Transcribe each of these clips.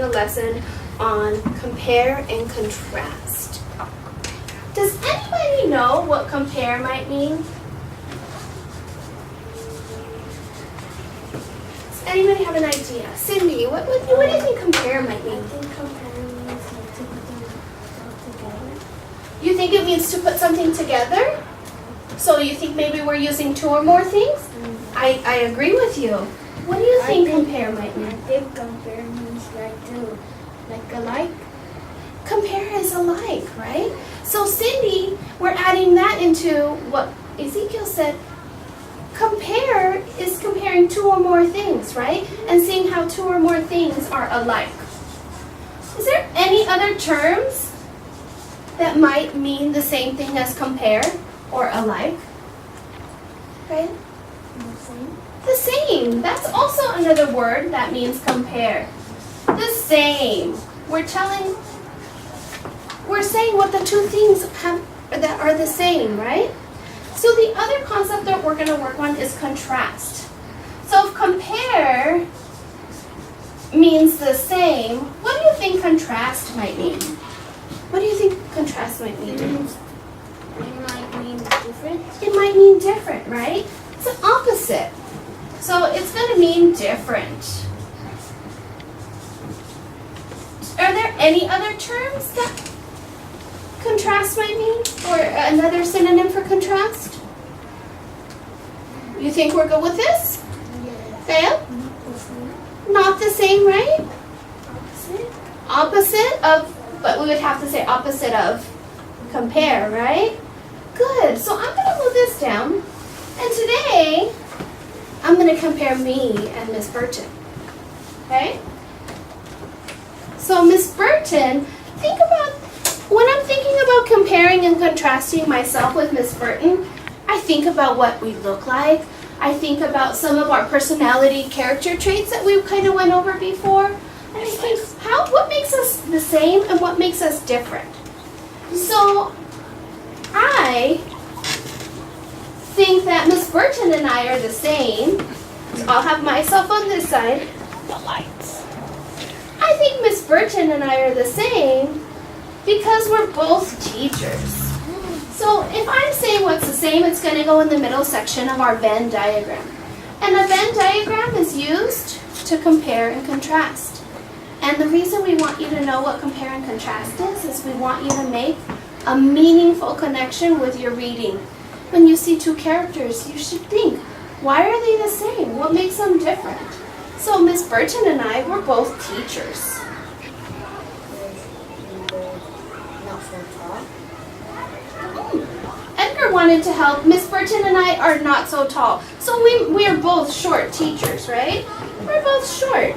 a lesson on compare and contrast. Does anybody know what compare might mean? Does anybody have an idea? Cindy, what do you think compare might mean? I think compare means like to put them all together. You think it means to put something together? So you think maybe we're using two or more things? I agree with you. What do you think compare might I mean? think compare means like to, like alike. Compare is alike, right? So Cindy, we're adding that into what Ezekiel said. Compare is comparing two or more things, right? And seeing how two or more things are alike. Is there any other terms that might mean the same thing as compare or alike? Right? The same. The same. That's also another word that means compare. The same. We're saying what the two things have that are the same, right? So the other concept that we're going to work on is contrast. So if compare means the same, what do you think contrast might mean? What do you think contrast might mean? It might mean different. It might mean different, right? It's an opposite. So it's going to mean different. Are there any other terms that contrast might mean? Or another synonym for contrast? You think we're good with this? Yeah. Fail? The same. Not the same, right? Opposite. Opposite of, but we would have to say opposite of compare, right? Good. So I'm going to move this down. And today, I'm going to compare me and Miss Burton. Okay? So Miss Burton, think about, when I'm thinking about comparing and contrasting myself with Miss Burton, I think about what we look like. I think about some of our personality character traits that we kind of went over before. And I think, what makes us the same and what makes us different? So I think that Miss Burton and I are the same. So I'll have myself on this side. The lights. I think Miss Burton and I are the same because we're both teachers. So if I'm saying what's the same, it's going to go in the middle section of our Venn diagram. And a Venn diagram is used to compare and contrast. And the reason we want you to know what compare and contrast is we want you to make a meaningful connection with your reading. When you see two characters, you should think, why are they the same? What makes them different? So Miss Burton and I, we're both teachers. Not so tall. Edgar wanted to help. Miss Burton and I are not so tall. So we are both short teachers, right? We're both short.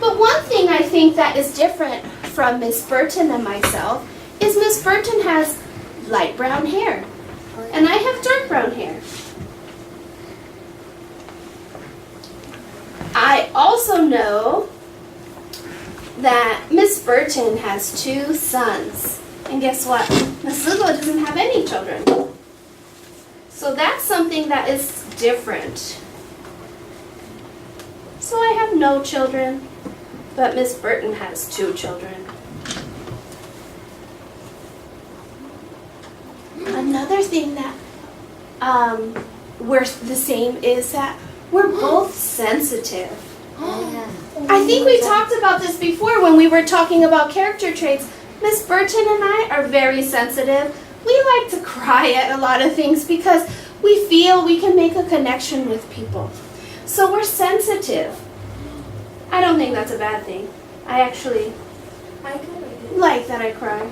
But one thing I think that is different from Miss Burton and myself is Miss Burton has light brown hair. And I have dark brown hair. I also know that Miss Burton has 2 sons. And guess what? Miss Lugo doesn't have any children. So that's something that is different. So I have no children, but Miss Burton has 2 children. Another thing that we're the same is that we're both sensitive. I think we talked about this before when we were talking about character traits. Miss Burton and I are very sensitive. We like to cry at a lot of things because we feel we can make a connection with people. So we're sensitive. I don't think that's a bad thing. I actually like that I cry.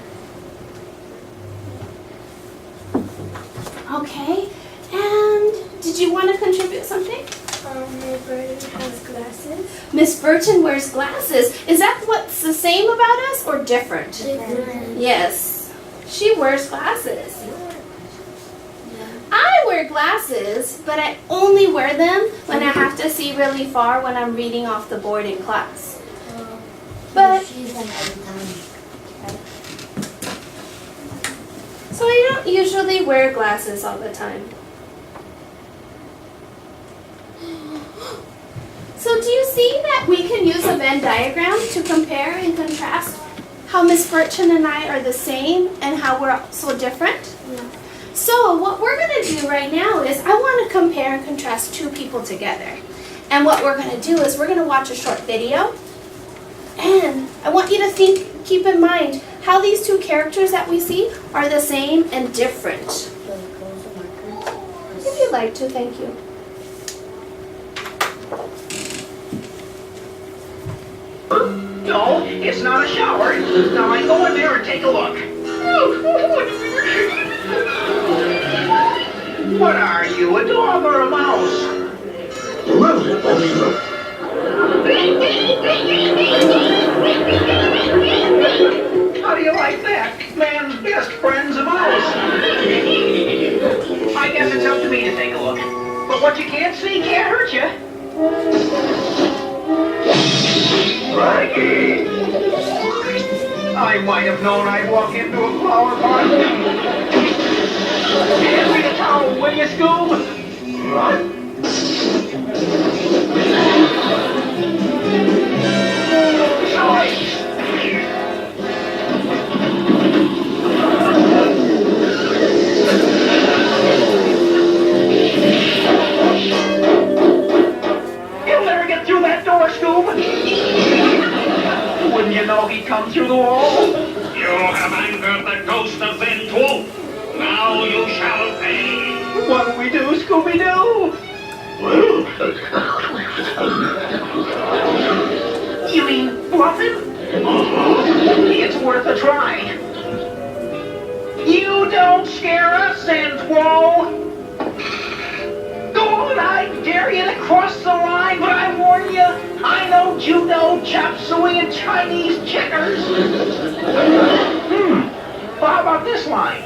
Okay, and did you want to contribute something? Miss Burton has glasses. Miss Burton wears glasses. Is that what's the same about us or different? Different. Yes, she wears glasses. I wear glasses, but I only wear them when I have to see really far when I'm reading off the board in class. But She's an every time. so I don't usually wear glasses all the time. So do you see that we can use a Venn diagram to compare and contrast how Miss Burchin and I are the same and how we're so different? Yeah. So what we're going to do right now is I want to compare and contrast two people together. And what we're going to do is we're going to watch a short video. And I want you to keep in mind how these two characters that we see are the same and different. If you'd like to, thank you. No, it's not a shower. Now I go in there and take a look. What are you, a dog or a mouse? How do you like that? Man's best friend's a mouse. I guess it's up to me to take a look. But what you can't see can't hurt you. I might have known I'd walk into a flower pot. Hand me the towel, will you, Scoob? He'll never get through that door, Scoob. Wouldn't you know he'd come through the wall? You have angered the ghost of Ventual. Now you shall pay. What'll we do, Scooby-Doo? You mean bluffing? It's worth a try. You don't scare us, Ventual. Go on, I dare you to cross the line, but I warn you, I know judo, chop suey, and Chinese checkers. Well, how about this line?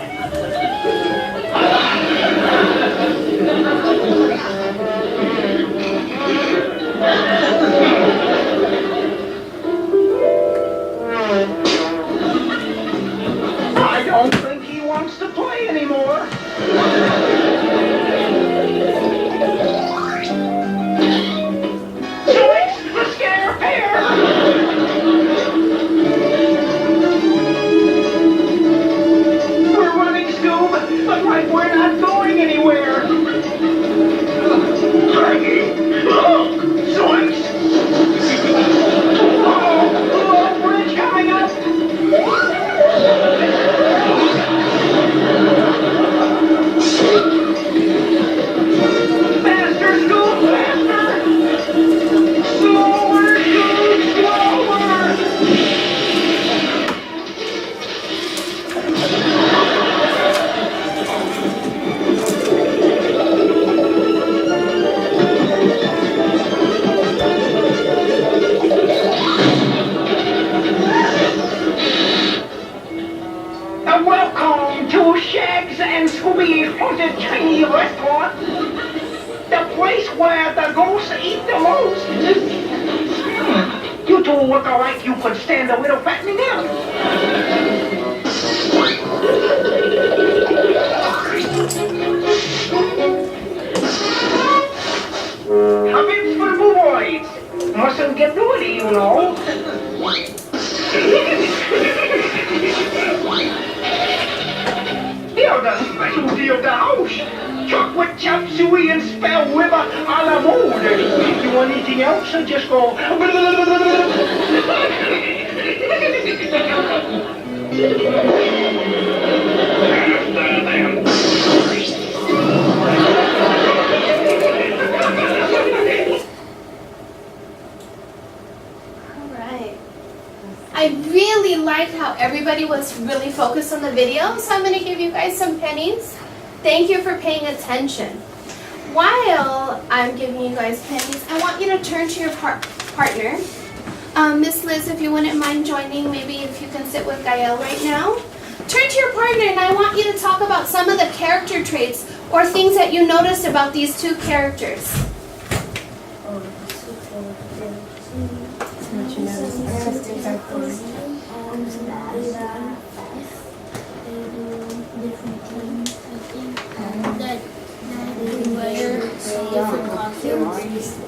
I don't think he wants to play anymore. Joyce, the scare pair! We're running, Scoob, but like we're not going anywhere. Joyce! Oh, bridge coming up! Faster, Scoob, faster! Slower, Scoob, slower! Welcome to Shags and Scooby's Haunted Chinese Restaurant. The place where the ghosts eat the most. You two look like you could stand a little fattening up. Habits for the boo boys. Mustn't get naughty, you know. Here's a special deal to house. Chocolate chop suey and spell liver a la mode. If you want anything else, just go. Alright. I really liked how everybody was really focused on the video, so I'm going to give you guys some pennies. Thank you for paying attention. While I'm giving you guys pennies, I want you to turn to your partner. Miss Liz, if you wouldn't mind joining, maybe if you can sit with Gael right now. Turn to your partner and I want you to talk about some of the character traits or things that you noticed about these two characters.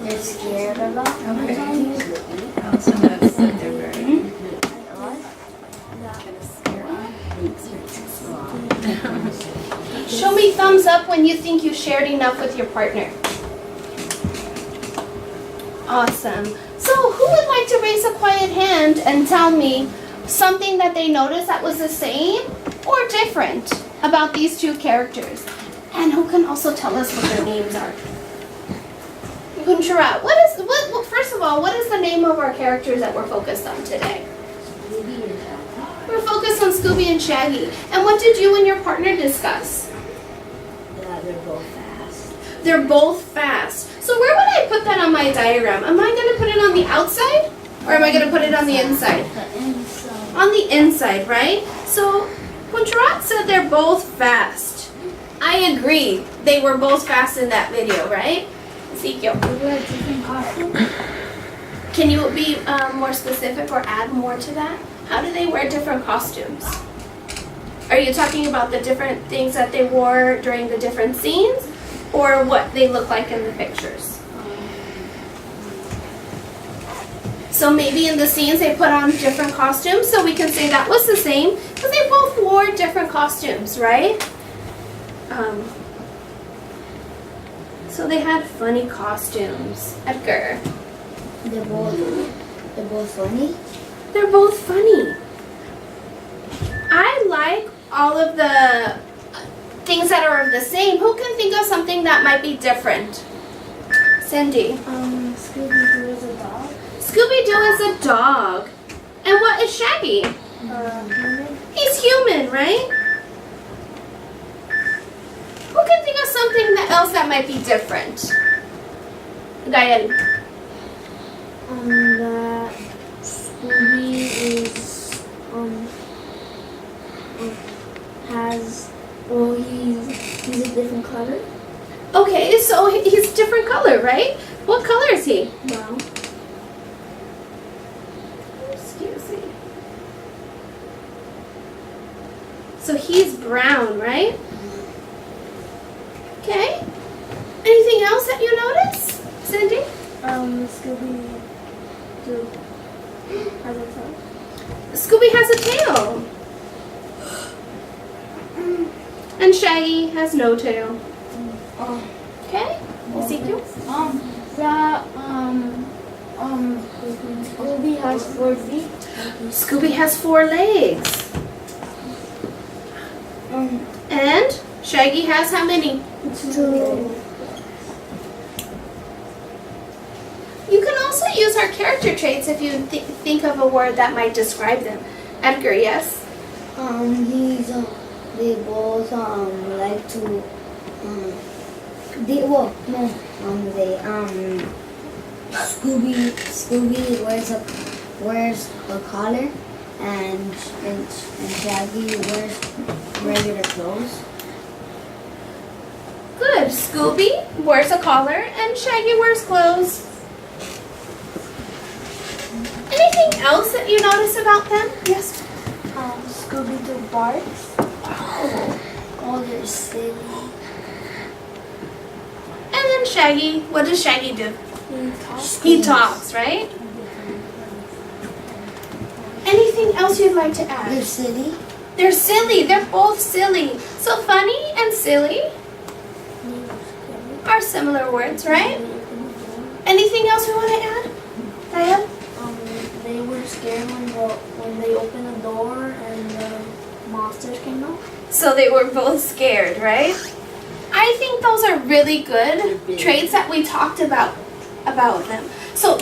They're scared of Also notice that they're very Show me thumbs up when you think you shared enough with your partner. Awesome. So who would like to raise a quiet hand and tell me something that they noticed that was the same or different about these two characters? And who can also tell us what their names are? Kuncharat, first of all, what is the name of our characters that we're focused on today? We're focused on Scooby and Shaggy. And what did you and your partner discuss? They're both fast. They're both fast. So where would I put that on my diagram? Am I going to put it on the outside or am I going to put it on the inside? The inside. On the inside, right? So Kuncharat said they're both fast. I agree. They were both fast in that video, right? Ezekiel, They wear different costumes. can you be more specific or add more to that? How do they wear different costumes? Are you talking about the different things that they wore during the different scenes or what they look like in the pictures? So maybe in the scenes they put on different costumes, so we can say that was the same because they both wore different costumes, right? So they had funny costumes. Edgar. They're both funny. They're both funny. I like all of the things that are the same. Who can think of something that might be different? Cindy. Scooby-Doo is a dog. Scooby-Doo is a dog. And what is Shaggy? Human. He's human, right? Who can think of something else that might be different? Gael. That Scooby is he's a different color. Okay, so he's a different color, right? What color is he? Brown. Excuse me. So he's brown, right? Okay. Anything else that you notice, Cindy? Scooby-Doo has a tail. Scooby has a tail. And Shaggy has no tail. Okay? Ezekiel? Scooby has 4 feet. Scooby has 4 legs. And Shaggy has how many? 2. You can also use our character traits if you think of a word that might describe them. Edgar, yes? They both like to Scooby wears a collar and Shaggy wears regular clothes. Good. Scooby wears a collar and Shaggy wears clothes. Anything else that you notice about them? Yes. Scooby-Doo barks. Oh, they're silly. And then Shaggy, what does Shaggy do? He talks, right? Anything else you'd like to add? They're silly. They're silly. They're both silly. So funny and silly are similar words, right? Anything else we want to add? Diane? They were scared when they opened the door and the monsters came out. So they were both scared, right? I think those are really good traits that we talked about them. So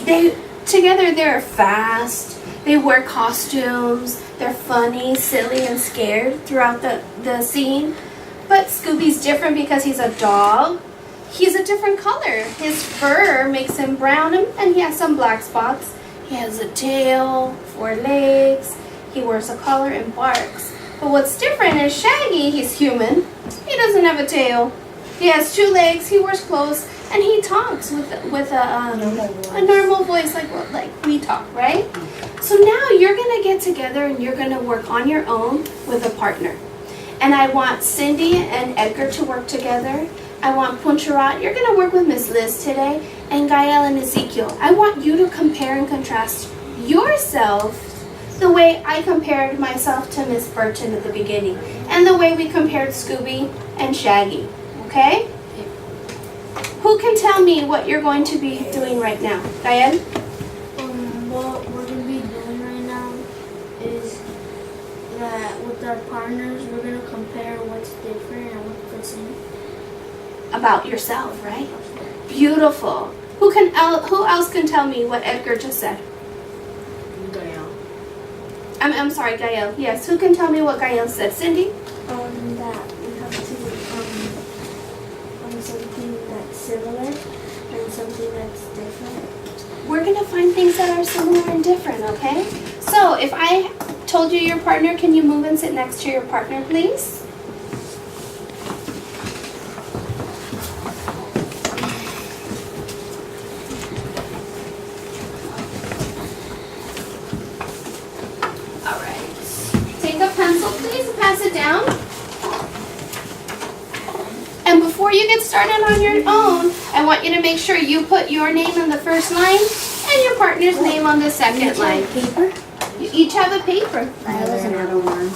together they're fast, they wear costumes, they're funny, silly, and scared throughout the scene. But Scooby's different because he's a dog. He's a different color. His fur makes him brown and he has some black spots. He has a tail, 4 legs, he wears a collar and barks. But what's different is Shaggy, he's human. He doesn't have a tail. He has 2 legs, he wears clothes, and he talks with a normal voice like we talk, right? So now you're going to get together and you're going to work on your own with a partner. And I want Cindy and Edgar to work together. I want Puncharat, you're going to work with Miss Liz today, and Gael and Ezekiel. I want you to compare and contrast yourself the way I compared myself to Miss Burton at the beginning, and the way we compared Scooby and Shaggy. Okay? Who can tell me what you're going to be doing right now? Gael? What we're gonna be doing right now is that with our partners, we're gonna compare what's different and what's the same. About yourself, right? Beautiful. Who else can tell me what Edgar just said? Gael. I'm sorry, Gael. Yes, who can tell me what Gael said? Cindy? That we have to something that's similar and something that's different. We're going to find things that are similar and different, okay? So if I told you your partner, can you move and sit next to your partner, please? All right. Take a pencil, please, and pass it down. And before you get started on your own, I want you to make sure you put your name in the first line and your partner's name on the second line. Paper? You each have a paper. I was another one.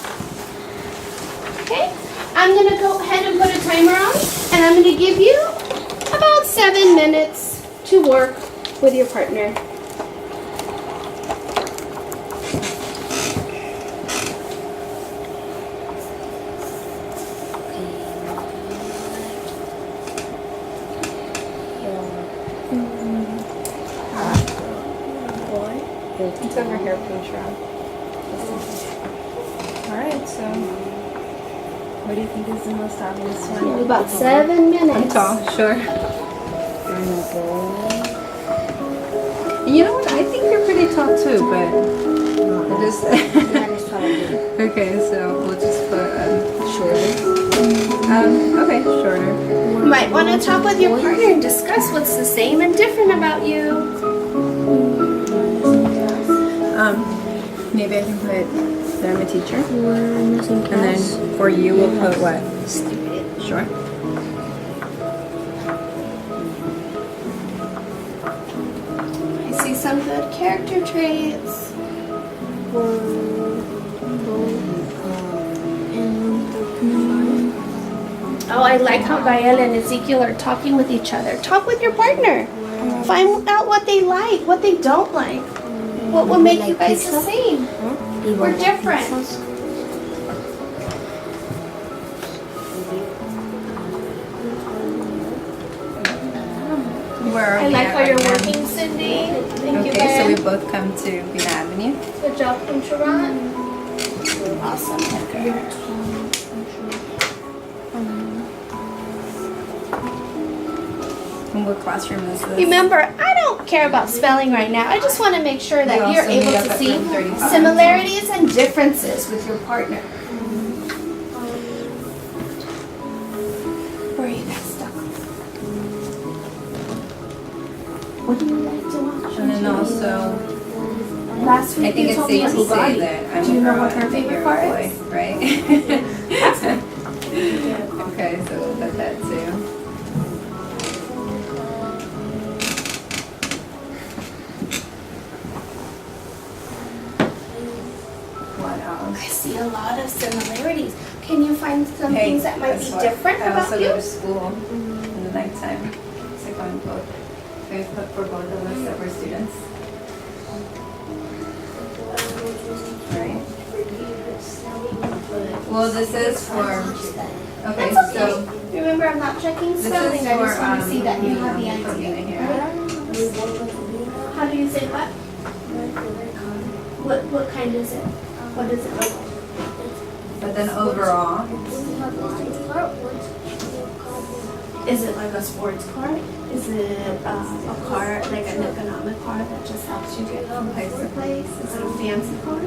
Okay? I'm going to go ahead and put a timer on, and I'm going to give you about 7 minutes to work with your partner. It's over here, Puncharat. Alright, so what do you think is the most obvious one? About 7 minutes. I'm tall, sure. You know what? I think you're pretty tall too, but we'll just okay, so we'll just put shorter. Okay, shorter. You might want to talk with your partner and discuss what's the same and different about you. Maybe I can put that I'm a teacher. We're missing And then for you, we'll put what? Stupid. Sure. I see some good character traits. Oh, I like how Gael and Ezekiel are talking with each other. Talk with your partner. Find out what they like, what they don't like. What will make you guys the same? We're different. Where are I we like at how you're right now? working, Cindy. Thank you, Okay, so we Gael. both come to Vina Avenue. Good job, Puncharat. Awesome, Edgar. And what classroom is this? Remember, I don't care about spelling right now. I just want to make sure that We you're also meet able up to at see 1:35. similarities and differences with your partner. Where are you guys stuck? What do you like to watch? And then also, Last I week think you it's told me safe to say Bugatti. that I'm Do you a know girl what her and favorite you're a part boy, is? right? Okay, so we'll put that too. What else? I see a lot of similarities. Can you find some Hey, things that might guess be what? different I also about go you? to school in the nighttime. So going both. I put for both of us that we're students. Right? Well, this is for. Okay, That's okay. so Remember, I'm not checking this spelling. is I for just want to see that you have the for Vina idea. here. How do you say what? What kind is it? What does it look like? But then overall, Is it like a sports car? Is it a car, like an economic car that just helps you get from place to place? Is it a fancy car?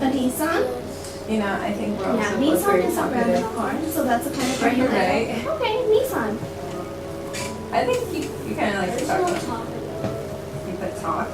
A Nissan? you know, I think we're also Yeah, both Nissan very is a brand talkative. of car, so that's a kind of car you You're like. right. Okay, Nissan. I think you kind of like to talk. You put talk.